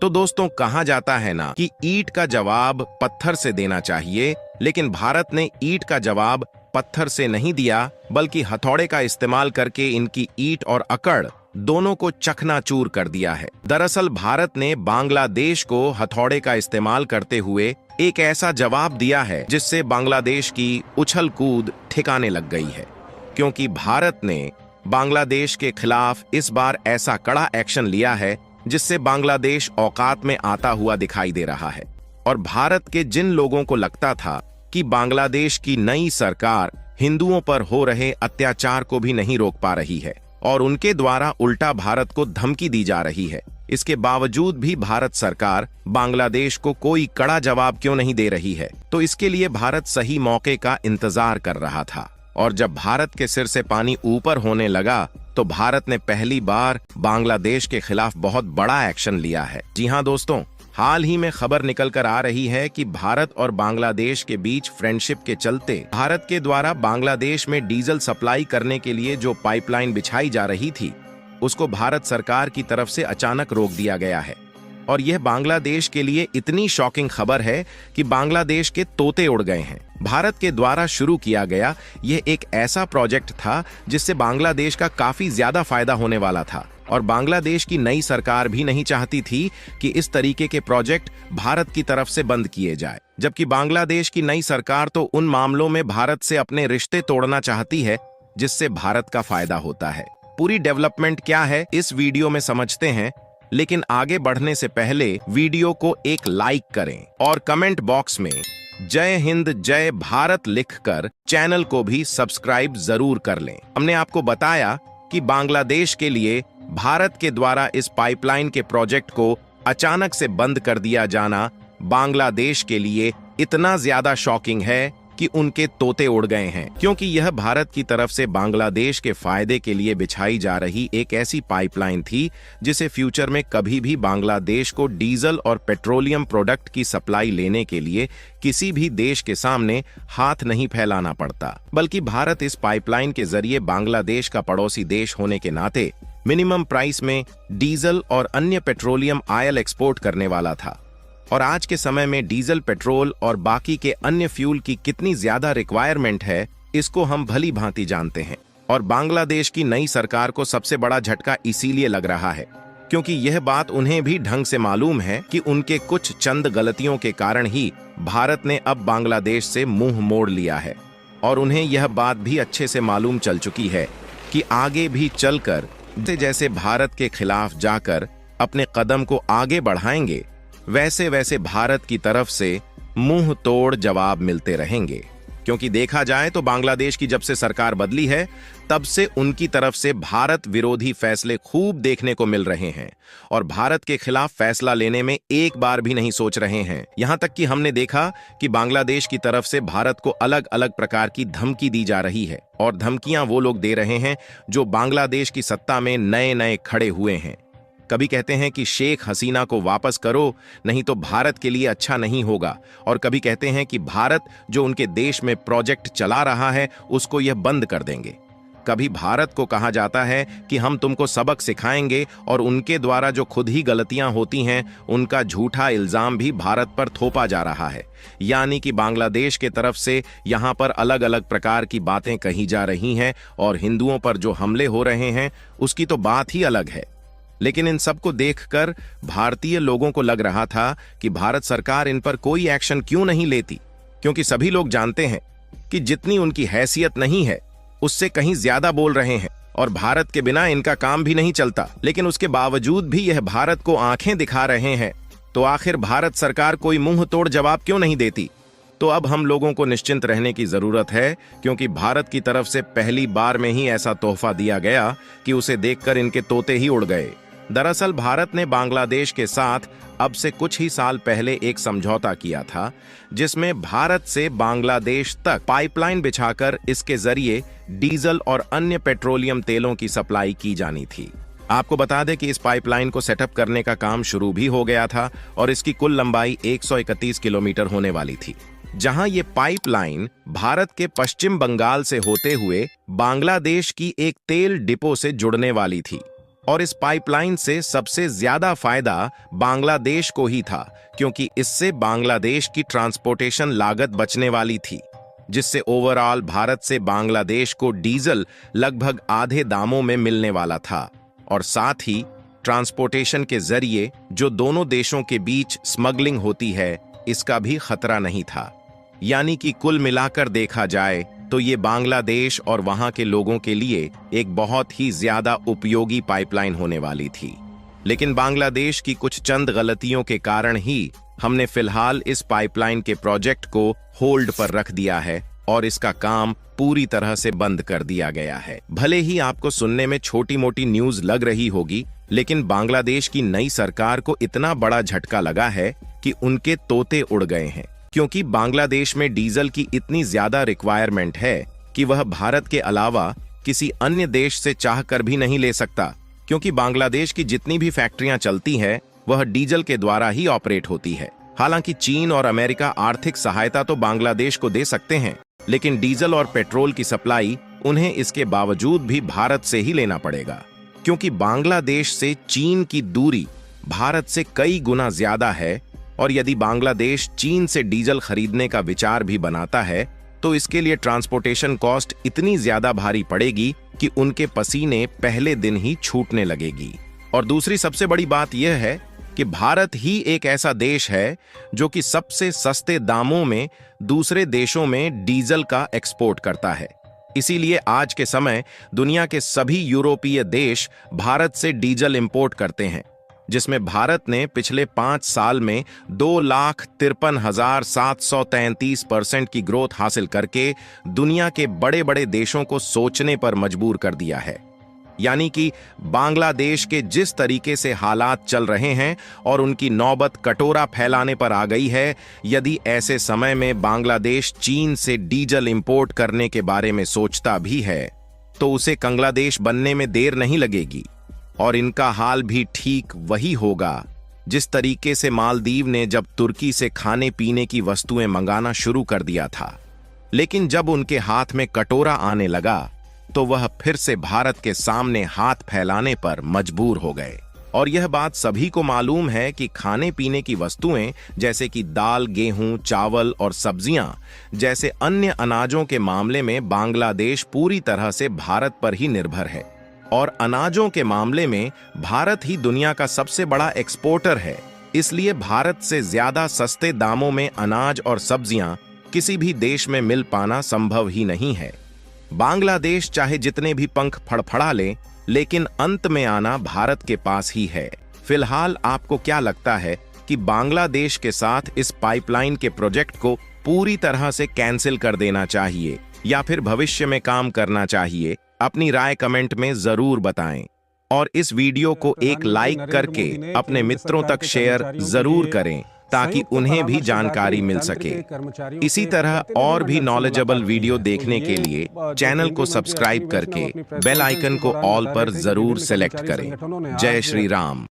तो दोस्तों, कहा जाता है ना कि ईंट का जवाब पत्थर से देना चाहिए, लेकिन भारत ने ईंट का जवाब पत्थर से नहीं दिया, बल्कि हथौड़े का इस्तेमाल करके इनकी ईंट और अकड़ दोनों को चकनाचूर कर दिया है। दरअसल भारत ने बांग्लादेश को हथौड़े का इस्तेमाल करते हुए एक ऐसा जवाब दिया है जिससे बांग्लादेश की उछल कूद ठिकाने लग गई है, क्योंकि भारत ने बांग्लादेश के खिलाफ इस बार ऐसा कड़ा एक्शन लिया है जिससे बांग्लादेश औकात में आता हुआ दिखाई दे रहा है। और भारत के जिन लोगों को लगता था कि बांग्लादेश की नई सरकार हिंदुओं पर हो रहे अत्याचार को भी नहीं रोक पा रही है और उनके द्वारा उल्टा भारत को धमकी दी जा रही है, इसके बावजूद भी भारत सरकार बांग्लादेश को कोई कड़ा जवाब क्यों नहीं दे रही है? तो इसके लिए भारत सही मौके का इंतजार कर रहा था। और जब भारत के सिर से पानी ऊपर होने लगा तो भारत ने पहली बार बांग्लादेश के खिलाफ बहुत बड़ा एक्शन लिया है। जी हाँ दोस्तों, हाल ही में खबर निकल कर आ रही है कि भारत और बांग्लादेश के बीच फ्रेंडशिप के चलते भारत के द्वारा बांग्लादेश में डीजल सप्लाई करने के लिए जो पाइपलाइन बिछाई जा रही थी, उसको भारत सरकार की तरफ से अचानक रोक दिया गया है। और यह बांग्लादेश के लिए इतनी शॉकिंग खबर है कि बांग्लादेश के तोते उड़ गए हैं। भारत के द्वारा शुरू किया गया यह एक ऐसा प्रोजेक्ट था जिससे बांग्लादेश का काफी ज्यादा फायदा होने वाला था, और बांग्लादेश की नई सरकार भी नहीं चाहती थी कि इस तरीके के प्रोजेक्ट भारत की तरफ से बंद किए जाए, जबकि बांग्लादेश की नई सरकार तो उन मामलों में भारत से अपने रिश्ते तोड़ना चाहती है जिससे भारत का फायदा होता है। पूरी डेवलपमेंट क्या है इस वीडियो में समझते हैं, लेकिन आगे बढ़ने से पहले वीडियो को एक लाइक करें और कमेंट बॉक्स में जय हिंद जय भारत लिखकर चैनल को भी सब्सक्राइब जरूर कर लें। हमने आपको बताया कि बांग्लादेश के लिए भारत के द्वारा इस पाइपलाइन के प्रोजेक्ट को अचानक से बंद कर दिया जाना बांग्लादेश के लिए इतना ज्यादा शॉकिंग है कि उनके तोते उड़ गए हैं, क्योंकि यह भारत की तरफ से बांग्लादेश के फायदे के लिए बिछाई जा रही एक ऐसी पाइपलाइन थी जिसे फ्यूचर में कभी भी बांग्लादेश को डीजल और पेट्रोलियम प्रोडक्ट की सप्लाई लेने के लिए किसी भी देश के सामने हाथ नहीं फैलाना पड़ता, बल्कि भारत इस पाइपलाइन के जरिए बांग्लादेश का पड़ोसी देश होने के नाते मिनिमम प्राइस में डीजल और अन्य पेट्रोलियम आयल एक्सपोर्ट करने वाला था। और आज के समय में डीजल, पेट्रोल और बाकी के अन्य फ्यूल की कितनी ज्यादा रिक्वायरमेंट है, इसको हम भली भांति जानते हैं। और बांग्लादेश की नई सरकार को सबसे बड़ा झटका इसीलिए लग रहा है क्योंकि यह बात उन्हें भी ढंग से मालूम है कि उनके कुछ चंद गलतियों के कारण ही भारत ने अब बांग्लादेश से मुंह मोड़ लिया है। और उन्हें यह बात भी अच्छे से मालूम चल चुकी है कि आगे भी चलकर जैसे भारत के खिलाफ जाकर अपने कदम को आगे बढ़ाएंगे, वैसे वैसे भारत की तरफ से मुंह तोड़ जवाब मिलते रहेंगे। क्योंकि देखा जाए तो बांग्लादेश की जब से सरकार बदली है, तब से उनकी तरफ से भारत विरोधी फैसले खूब देखने को मिल रहे हैं और भारत के खिलाफ फैसला लेने में एक बार भी नहीं सोच रहे हैं। यहां तक कि हमने देखा कि बांग्लादेश की तरफ से भारत को अलग अलग प्रकार की धमकी दी जा रही है, और धमकियां वो लोग दे रहे हैं जो बांग्लादेश की सत्ता में नए नए खड़े हुए हैं। कभी कहते हैं कि शेख हसीना को वापस करो, नहीं तो भारत के लिए अच्छा नहीं होगा, और कभी कहते हैं कि भारत जो उनके देश में प्रोजेक्ट चला रहा है उसको यह बंद कर देंगे। कभी भारत को कहा जाता है कि हम तुमको सबक सिखाएंगे, और उनके द्वारा जो खुद ही गलतियां होती हैं उनका झूठा इल्जाम भी भारत पर थोपा जा रहा है। यानी कि बांग्लादेश के तरफ से यहां पर अलग अलग प्रकार की बातें कही जा रही हैं, और हिंदुओं पर जो हमले हो रहे हैं उसकी तो बात ही अलग है। लेकिन इन सब को देखकर भारतीय लोगों को लग रहा था कि भारत सरकार इन पर कोई एक्शन क्यों नहीं लेती, क्योंकि सभी लोग जानते हैं कि जितनी उनकी हैसियत नहीं है उससे कहीं ज्यादा बोल रहे हैं, और भारत के बिना इनका काम भी नहीं चलता। लेकिन उसके बावजूद भी यह भारत को आंखें दिखा रहे हैं, तो आखिर भारत सरकार कोई मुंह तोड़ जवाब क्यों नहीं देती? तो अब हम लोगों को निश्चिंत रहने की जरूरत है, क्योंकि भारत की तरफ से पहली बार में ही ऐसा तोहफा दिया गया कि उसे देखकर इनके तोते ही उड़ गए। दरअसल भारत ने बांग्लादेश के साथ अब से कुछ ही साल पहले एक समझौता किया था, जिसमें भारत से बांग्लादेश तक पाइपलाइन बिछाकर इसके जरिए डीजल और अन्य पेट्रोलियम तेलों की सप्लाई की जानी थी। आपको बता दें कि इस पाइपलाइन को सेटअप करने का काम शुरू भी हो गया था, और इसकी कुल लंबाई 131 किलोमीटर होने वाली थी, जहां ये पाइपलाइन भारत के पश्चिम बंगाल से होते हुए बांग्लादेश की एक तेल डिपो से जुड़ने वाली थी। और इस पाइपलाइन से सबसे ज्यादा फायदा बांग्लादेश को ही था, क्योंकि इससे बांग्लादेश की ट्रांसपोर्टेशन लागत बचने वाली थी, जिससे ओवरऑल भारत से बांग्लादेश को डीजल लगभग आधे दामों में मिलने वाला था। और साथ ही ट्रांसपोर्टेशन के जरिए जो दोनों देशों के बीच स्मगलिंग होती है, इसका भी खतरा नहीं था। यानी कि कुल मिलाकर देखा जाए तो ये बांग्लादेश और वहां के लोगों के लिए एक बहुत ही ज्यादा उपयोगी पाइपलाइन होने वाली थी। लेकिन बांग्लादेश की कुछ चंद गलतियों के कारण ही हमने फिलहाल इस पाइपलाइन के प्रोजेक्ट को होल्ड पर रख दिया है और इसका काम पूरी तरह से बंद कर दिया गया है। भले ही आपको सुनने में छोटी मोटी न्यूज लग रही होगी, लेकिन बांग्लादेश की नई सरकार को इतना बड़ा झटका लगा है कि उनके तोते उड़ गए हैं, क्योंकि बांग्लादेश में डीजल की इतनी ज्यादा रिक्वायरमेंट है कि वह भारत के अलावा किसी अन्य देश से चाहकर भी नहीं ले सकता, क्योंकि बांग्लादेश की जितनी भी फैक्ट्रियां चलती हैं वह डीजल के द्वारा ही ऑपरेट होती है। हालांकि चीन और अमेरिका आर्थिक सहायता तो बांग्लादेश को दे सकते हैं, लेकिन डीजल और पेट्रोल की सप्लाई उन्हें इसके बावजूद भी भारत से ही लेना पड़ेगा, क्योंकि बांग्लादेश से चीन की दूरी भारत से कई गुना ज्यादा है। और यदि बांग्लादेश चीन से डीजल खरीदने का विचार भी बनाता है तो इसके लिए ट्रांसपोर्टेशन कॉस्ट इतनी ज्यादा भारी पड़ेगी कि उनके पसीने पहले दिन ही छूटने लगेगी। और दूसरी सबसे बड़ी बात यह है कि भारत ही एक ऐसा देश है जो कि सबसे सस्ते दामों में दूसरे देशों में डीजल का एक्सपोर्ट करता है। इसीलिए आज के समय दुनिया के सभी यूरोपीय देश भारत से डीजल इंपोर्ट करते हैं, जिसमें भारत ने पिछले 5 साल में 2,53,733% की ग्रोथ हासिल करके दुनिया के बड़े बड़े देशों को सोचने पर मजबूर कर दिया है। यानी कि बांग्लादेश के जिस तरीके से हालात चल रहे हैं और उनकी नौबत कटोरा फैलाने पर आ गई है, यदि ऐसे समय में बांग्लादेश चीन से डीजल इंपोर्ट करने के बारे में सोचता भी है तो उसे कंग्लादेश बनने में देर नहीं लगेगी। और इनका हाल भी ठीक वही होगा जिस तरीके से मालदीव ने जब तुर्की से खाने पीने की वस्तुएं मंगाना शुरू कर दिया था, लेकिन जब उनके हाथ में कटोरा आने लगा तो वह फिर से भारत के सामने हाथ फैलाने पर मजबूर हो गए। और यह बात सभी को मालूम है कि खाने पीने की वस्तुएं जैसे कि दाल, गेहूं, चावल और सब्जियां जैसे अन्य अनाजों के मामले में बांग्लादेश पूरी तरह से भारत पर ही निर्भर है। और अनाजों के मामले में भारत ही दुनिया का सबसे बड़ा एक्सपोर्टर है, इसलिए भारत से ज्यादा सस्ते दामों में अनाज और सब्जियां किसी भी देश में मिल पाना संभव ही नहीं है। बांग्लादेश चाहे जितने भी पंख फड़फड़ा ले, लेकिन अंत में आना भारत के पास ही है। फिलहाल आपको क्या लगता है कि बांग्लादेश के साथ इस पाइपलाइन के प्रोजेक्ट को पूरी तरह से कैंसिल कर देना चाहिए या फिर भविष्य में काम करना चाहिए? अपनी राय कमेंट में जरूर बताएं और इस वीडियो को एक लाइक करके अपने मित्रों तक शेयर जरूर करें ताकि उन्हें भी जानकारी मिल सके। इसी तरह और भी नॉलेजेबल वीडियो देखने के लिए चैनल को सब्सक्राइब करके बेल आइकन को ऑल पर जरूर सेलेक्ट करें। जय श्री राम।